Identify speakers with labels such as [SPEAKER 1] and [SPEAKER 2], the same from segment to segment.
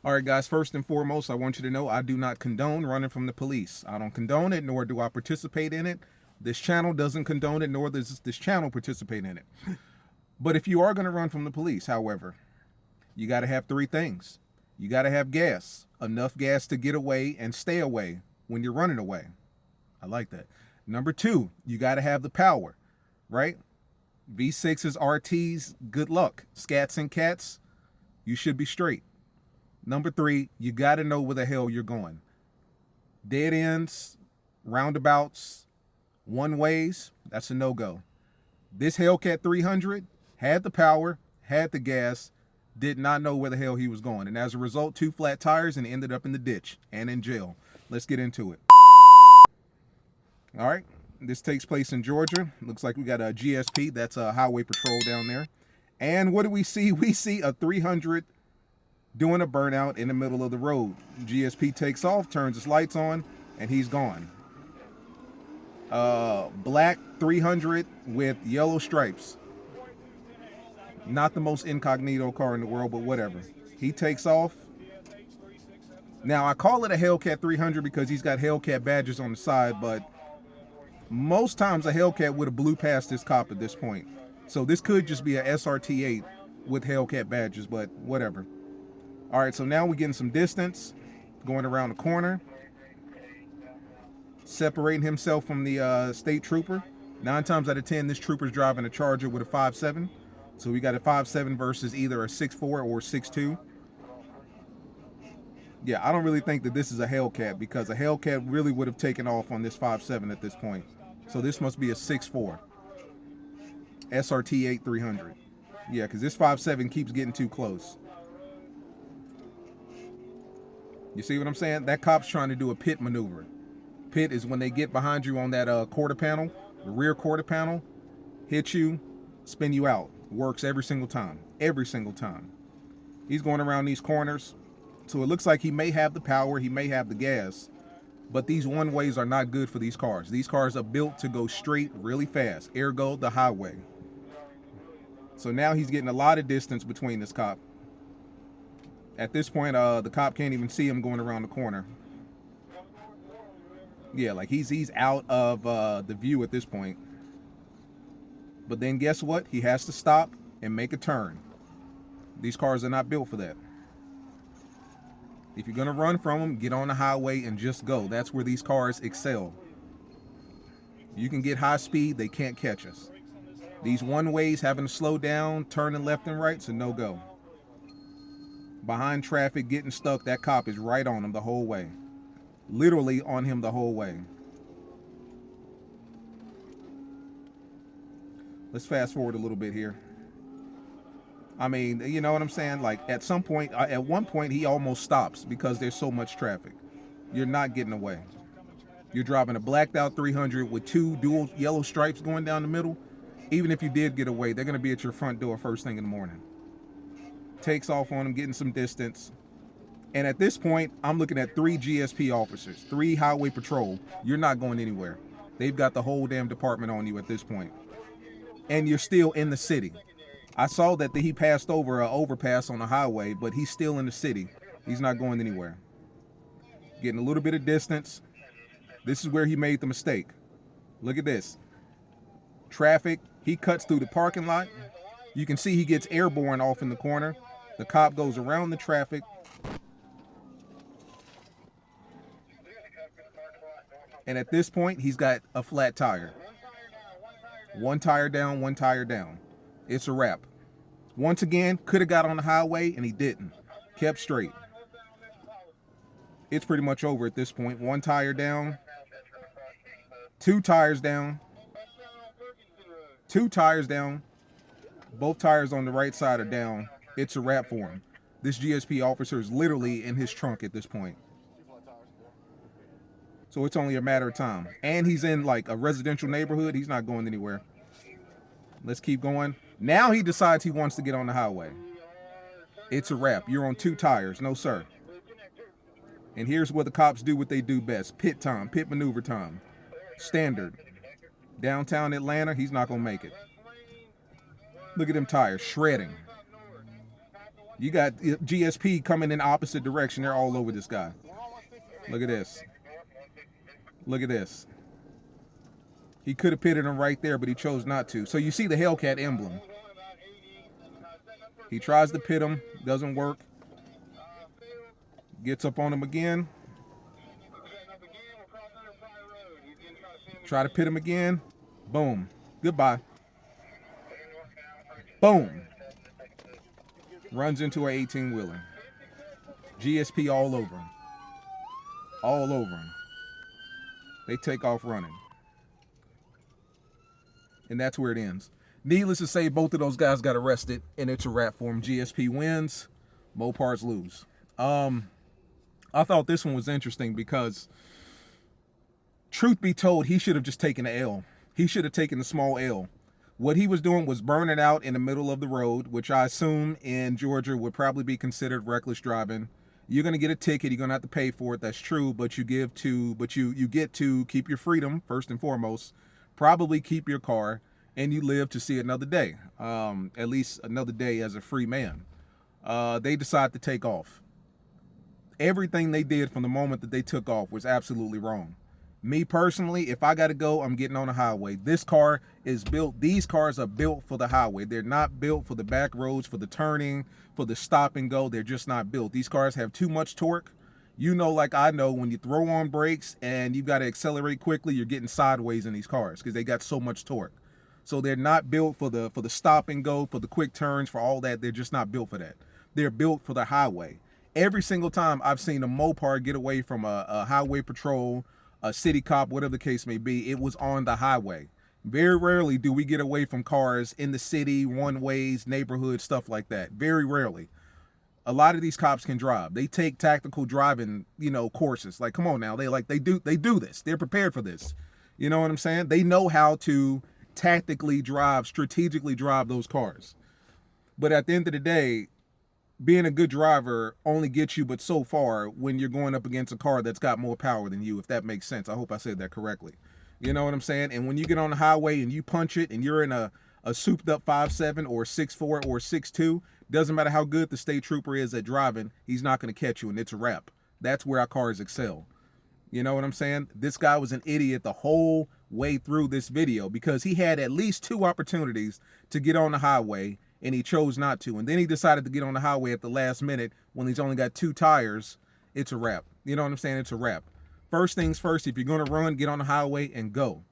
[SPEAKER 1] All right, guys, first and foremost, I want you to know I do not condone running from the police. I don't condone it, nor do I participate in it. This channel doesn't condone it, nor does this channel participate in it. But if you are going to run from the police, however, you got to have three things. You got to have gas, enough gas to get away and stay away when you're running away. I like that. Number two, you got to have the power, right? V6s, RTs, good luck. Scats and cats, you should be straight. Number three, you got to know where the hell you're going. Dead ends, roundabouts, one ways, that's a no-go. This Hellcat 300 had the power, had the gas, did not know where the hell he was going. And as a result, 2 flat tires and ended up in the ditch and in jail. Let's get into it. All right, this takes place in Georgia. Looks like we got a GSP, that's a highway patrol down there. And what do we see? We see a 300 doing a burnout in the middle of the road. GSP takes off, turns his lights on, and he's gone. Black 300 with yellow stripes. Not the most incognito car in the world, but whatever. He takes off. Now, I call it a Hellcat 300 because he's got Hellcat badges on the side, but most times a Hellcat would have blew past this cop at this point. So this could just be a SRT 8 with Hellcat badges, but whatever. All right, so now we're getting some distance, going around the corner, separating himself from the state trooper. 9 times out of 10, this trooper's driving a Charger with a 5.7. So we got a 5.7 versus either a 6.4 or 6.2. Yeah, I don't really think that this is a Hellcat because a Hellcat really would have taken off on this 5.7 at this point. So this must be a 6.4. SRT 8 300. Yeah, because this 5.7 keeps getting too close. You see what I'm saying? That cop's trying to do a pit maneuver. Pit is when they get behind you on that quarter panel, the rear quarter panel, hit you, spin you out. Works every single time. Every single time. He's going around these corners. So it looks like he may have the power, he may have the gas, but these one-ways are not good for these cars. These cars are built to go straight really fast, ergo the highway. So now he's getting a lot of distance between this cop. At this point, the cop can't even see him going around the corner. Yeah, like he's out of the view at this point. But then guess what? He has to stop and make a turn. These cars are not built for that. If you're going to run from them, get on the highway and just go. That's where these cars excel. You can get high speed, they can't catch us. These one-ways having to slow down, turning left and right, so no-go. Behind traffic, getting stuck, that cop is right on him the whole way. Literally on him the whole way. Let's fast forward a little bit here. I mean, you know what I'm saying? Like at some point, at one point, he almost stops because there's so much traffic. You're not getting away. You're driving a blacked out 300 with 2 dual yellow stripes going down the middle. Even if you did get away, they're going to be at your front door first thing in the morning. Takes off on him, getting some distance. And at this point, I'm looking at 3 GSP officers, 3 highway patrol. You're not going anywhere. They've got the whole damn department on you at this point. And you're still in the city. I saw that he passed over an overpass on the highway, but he's still in the city. He's not going anywhere. Getting a little bit of distance. This is where he made the mistake. Look at this. Traffic. He cuts through the parking lot. You can see he gets airborne off in the corner. The cop goes around the traffic. And at this point, he's got a flat tire. 1 tire down, 1 tire down. It's a wrap. Once again, could have got on the highway and he didn't. Kept straight. It's pretty much over at this point. 1 tire down. 2 tires down. 2 tires down. Both tires on the right side are down. It's a wrap for him. This GSP officer is literally in his trunk at this point. So it's only a matter of time. And he's in like a residential neighborhood. He's not going anywhere. Let's keep going. Now he decides he wants to get on the highway. It's a wrap. You're on 2 tires. No, sir. And here's where the cops do what they do best. Pit time. Pit maneuver time. Standard. Downtown Atlanta, he's not going to make it. Look at them tires. Shredding. You got GSP coming in the opposite direction. They're all over this guy. Look at this. Look at this. He could have pitted him right there, but he chose not to. So you see the Hellcat emblem. He tries to pit him. Doesn't work. Gets up on him again. Try to pit him again. Boom. Goodbye. Boom. Runs into an 18-wheeler. GSP all over him. All over him. They take off running. And that's where it ends. Needless to say, both of those guys got arrested, and it's a wrap for them. GSP wins. Moparts lose. I thought this one was interesting because, truth be told, he should have just taken the L. He should have taken the small L. What he was doing was burning out in the middle of the road, which I assume in Georgia would probably be considered reckless driving. You're going to get a ticket. You're going to have to pay for it. That's true. But you get to keep your freedom, first and foremost. Probably keep your car, and you live to see another day. At least another day as a free man. They decide to take off. Everything they did from the moment that they took off was absolutely wrong. Me personally, if I got to go, I'm getting on the highway. This car is built, these cars are built for the highway. They're not built for the back roads, for the turning, for the stop and go. They're just not built. These cars have too much torque. You know, like I know, when you throw on brakes and you got to accelerate quickly, you're getting sideways in these cars because they got so much torque. So they're not built for the stop and go, for the quick turns, for all that. They're just not built for that. They're built for the highway. Every single time I've seen a Mopar get away from a highway patrol, a city cop, whatever the case may be, it was on the highway. Very rarely do we get away from cars in the city, one-ways, neighborhoods, stuff like that. Very rarely. A lot of these cops can drive. They take tactical driving, courses. Like, come on now. They do this. They're prepared for this. You know what I'm saying? They know how to tactically drive, strategically drive those cars. But at the end of the day, being a good driver only gets you but so far when you're going up against a car that's got more power than you, if that makes sense. I hope I said that correctly. You know what I'm saying? And when you get on the highway and you punch it and you're in a souped up 5'7" or 6'4" or 6'2", doesn't matter how good the state trooper is at driving, he's not going to catch you, and it's a wrap. That's where our cars excel. You know what I'm saying? This guy was an idiot the whole way through this video because he had at least 2 opportunities to get on the highway, and he chose not to. And then he decided to get on the highway at the last minute when he's only got 2 tires. It's a wrap. You know what I'm saying? It's a wrap. First things first, if you're going to run, get on the highway and go.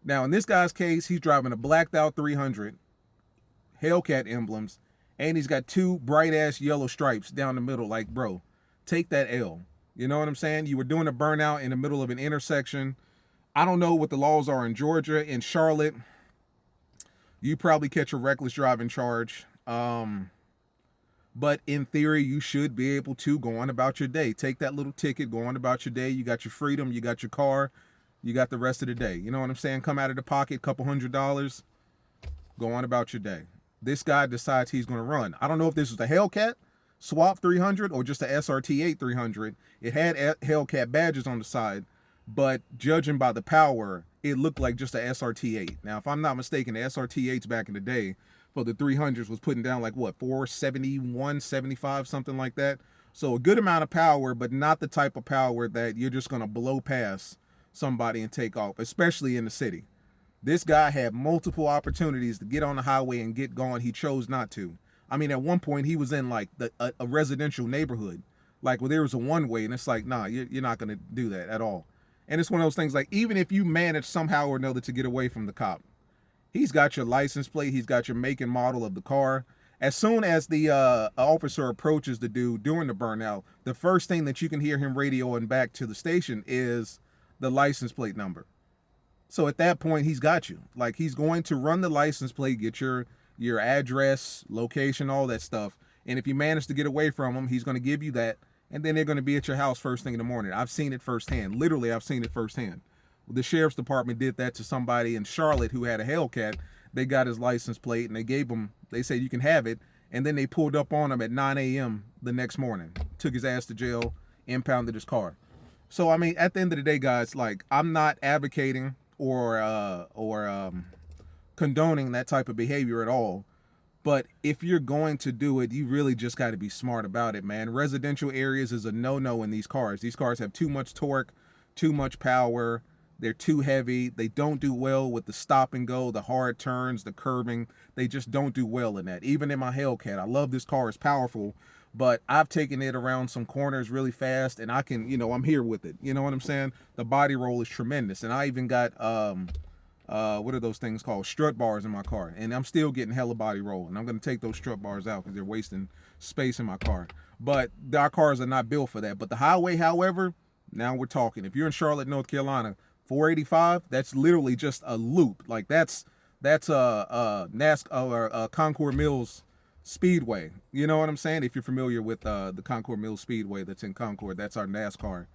[SPEAKER 1] Now, in this guy's case, he's driving a blacked out 300, Hellcat emblems, and he's got 2 bright-ass yellow stripes down the middle. Like, bro, take that L. You know what I'm saying? You were doing a burnout in the middle of an intersection. I don't know what the laws are in Georgia. In Charlotte, you probably catch a reckless driving charge. But in theory, you should be able to go on about your day. Take that little ticket, go on about your day. You got your freedom, you got your car, you got the rest of the day. You know what I'm saying? Come out of the pocket, couple $100, go on about your day. This guy decides he's going to run. I don't know if this was a Hellcat Swap 300 or just a SRT 300. It had Hellcat badges on the side, but judging by the power, it looked like just a SRT 8. Now, if I'm not mistaken, the SRT 8s back in the day for the 300s was putting down like what, 471, 75, something like that. So a good amount of power, but not the type of power that you're just going to blow past somebody and take off, especially in the city. This guy had multiple opportunities to get on the highway and get going. He chose not to. I mean, at one point he was in like a residential neighborhood, like where there was a one-way, and it's like, nah, you're not going to do that at all. And it's one of those things, like, even if you manage somehow or another to get away from the cop, he's got your license plate, he's got your make and model of the car. As soon as the officer approaches the dude during the burnout, the first thing that you can hear him radioing back to the station is the license plate number. So at that point, he's got you. Like, he's going to run the license plate, get your address, location, all that stuff. And if you manage to get away from him, he's going to give you that. And then they're going to be at your house first thing in the morning. I've seen it firsthand. Literally, I've seen it firsthand. The sheriff's department did that to somebody in Charlotte who had a Hellcat. They got his license plate and they said you can have it. And then they pulled up on him at 9 a.m. the next morning, took his ass to jail, impounded his car. So, I mean, at the end of the day, guys, like, I'm not advocating or condoning that type of behavior at all. But if you're going to do it, you really just got to be smart about it, man. Residential areas is a no-no in these cars. These cars have too much torque, too much power. They're too heavy. They don't do well with the stop and go, the hard turns, the curbing. They just don't do well in that. Even in my Hellcat, I love this car. It's powerful, but I've taken it around some corners really fast, and I can, I'm here with it. You know what I'm saying? The body roll is tremendous, and I even got what are those things called? Strut bars in my car, and I'm still getting hella body roll, and I'm gonna take those strut bars out because they're wasting space in my car. But our cars are not built for that. But the highway, however, now we're talking. If you're in Charlotte, North Carolina, 485, that's literally just a loop. Like that's NASCAR or Concord Mills Speedway. You know what I'm saying? If you're familiar with the Concord Mills Speedway that's in Concord, that's our NASCAR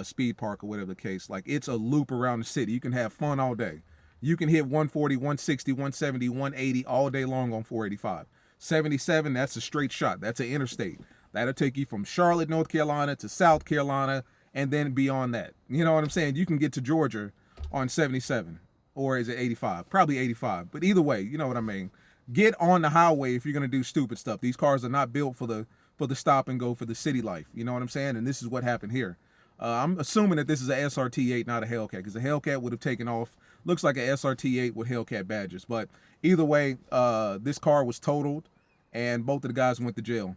[SPEAKER 1] speed park or whatever the case. Like, it's a loop around the city. You can have fun all day. You can hit 140, 160, 170, 180 all day long on 485. 77, that's a straight shot. That's an interstate. That'll take you from Charlotte, North Carolina to South Carolina, and then beyond that. You know what I'm saying? You can get to Georgia on 77. Or is it 85? Probably 85. But either way, you know what I mean. Get on the highway if you're going to do stupid stuff. These cars are not built for the stop and go, for the city life. You know what I'm saying? And this is what happened here. I'm assuming that this is a SRT8, not a Hellcat, because the Hellcat would have taken off. Looks like a SRT8 with Hellcat badges. But either way, this car was totaled, and both of the guys went to jail.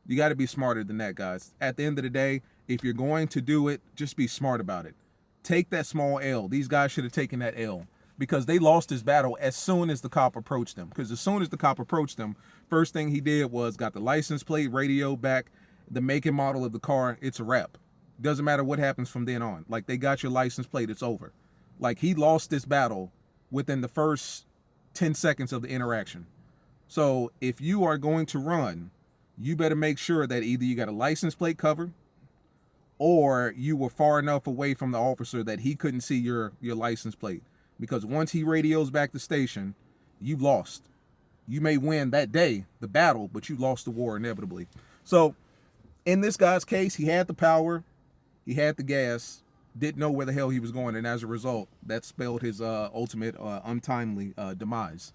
[SPEAKER 1] You got to be smarter than that, guys. At the end of the day, if you're going to do it, just be smart about it. Take that small L. These guys should have taken that L, because they lost this battle as soon as the cop approached them. Because as soon as the cop approached them, first thing he did was got the license plate, radio back, the make and model of the car. It's a wrap. Doesn't matter what happens from then on. Like, they got your license plate, it's over. Like, he lost this battle within the first 10 seconds of the interaction. So if you are going to run, you better make sure that either you got a license plate cover, or you were far enough away from the officer that he couldn't see your license plate. Because once he radios back the station, you've lost. You may win that day, the battle, but you lost the war inevitably. So in this guy's case, he had the power, he had the gas, didn't know where the hell he was going, and as a result, that spelled his ultimate untimely demise.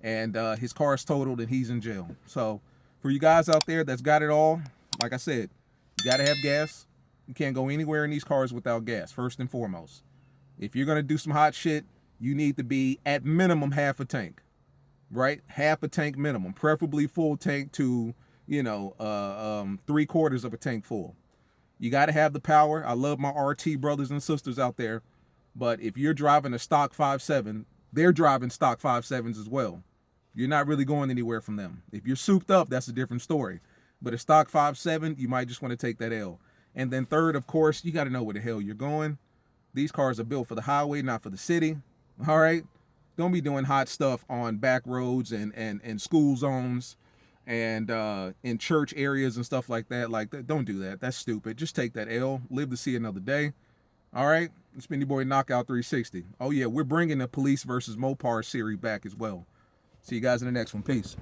[SPEAKER 1] And his car's totaled, and he's in jail. So for you guys out there that's got it all, like I said, you got to have gas. You can't go anywhere in these cars without gas, first and foremost. If you're going to do some hot shit, you need to be at minimum half a tank, right? Half a tank minimum, preferably full tank to, 3/4 of a tank full. You got to have the power. I love my RT brothers and sisters out there, but if you're driving a stock 5.7, they're driving stock 5.7s as well. You're not really going anywhere from them. If you're souped up, that's a different story. But a stock 5.7, you might just want to take that L. And then third, of course, you got to know where the hell you're going. These cars are built for the highway, not for the city. All right? Don't be doing hot stuff on back roads and school zones and in church areas and stuff like that. Don't do that. That's stupid. Just take that L. Live to see another day. All right? It's been your boy Knockout 360. Oh, yeah, we're bringing the Police versus Mopar series back as well. See you guys in the next one. Peace.